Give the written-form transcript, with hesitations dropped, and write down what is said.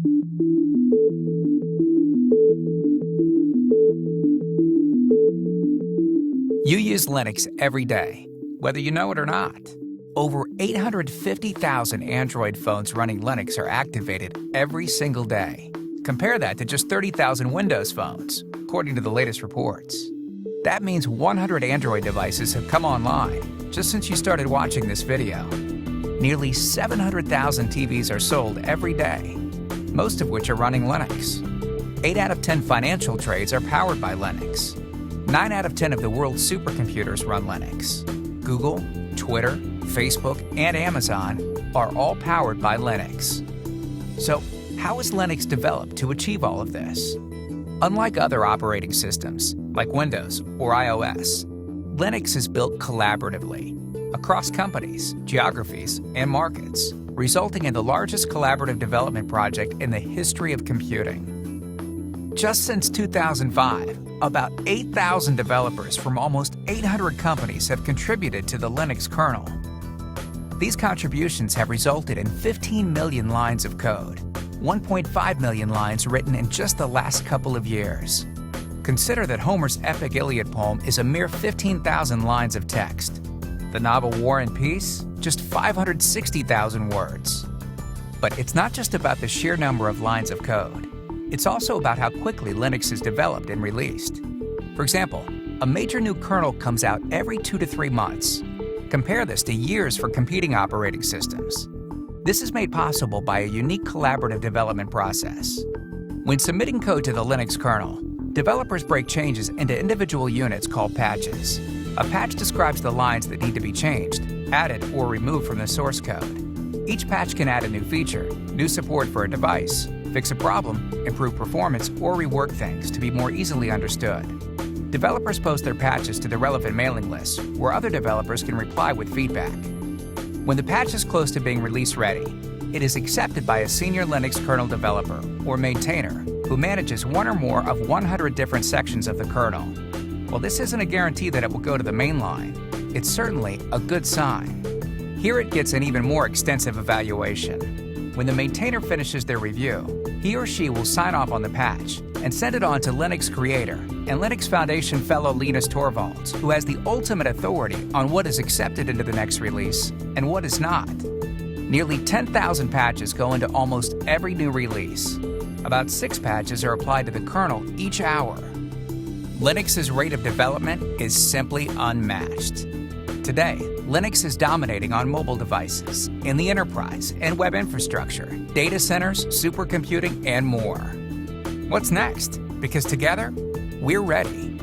You use Linux every day, whether you know it or not. Over 850,000 Android phones running Linux are activated every single day. Compare that to just 30,000 Windows phones, according to the latest reports. That means 100 Android devices have come online just since you started watching this video. Nearly 700,000 TVs are sold every day, most of which are running Linux. 8 out of 10 financial trades are powered by Linux. 9 out of 10 of the world's supercomputers run Linux. Google, Twitter, Facebook, and Amazon are all powered by Linux. So, how is Linux developed to achieve all of this? Unlike other operating systems, like Windows or iOS, Linux is built collaboratively across companies, geographies, and markets, resulting in the largest collaborative development project in the history of computing. Just since 2005, about 8,000 developers from almost 800 companies have contributed to the Linux kernel. These contributions have resulted in 15 million lines of code, 1.5 million lines written in just the last couple of years. Consider that Homer's epic Iliad poem is a mere 15,000 lines of text. The novel War and Peace, just 560,000 words. But it's not just about the sheer number of lines of code. It's also about how quickly Linux is developed and released. For example, a major new kernel comes out every 2 to 3 months. Compare this to years for competing operating systems. This is made possible by a unique collaborative development process. When submitting code to the Linux kernel, developers break changes into individual units called patches. A patch describes the lines that need to be changed, added, or removed from the source code. Each patch can add a new feature, new support for a device, fix a problem, improve performance, or rework things to be more easily understood. Developers post their patches to the relevant mailing lists, where other developers can reply with feedback. When the patch is close to being release ready, it is accepted by a senior Linux kernel developer, or maintainer, who manages one or more of 100 different sections of the kernel. While this isn't a guarantee that it will go to the main line, it's certainly a good sign. Here it gets an even more extensive evaluation. When the maintainer finishes their review, he or she will sign off on the patch and send it on to Linux creator and Linux Foundation fellow Linus Torvalds, who has the ultimate authority on what is accepted into the next release and what is not. Nearly 10,000 patches go into almost every new release. About 6 patches are applied to the kernel each hour. Linux's rate of development is simply unmatched. Today, Linux is dominating on mobile devices, in the enterprise and web infrastructure, data centers, supercomputing, and more. What's next? Because together, we're ready.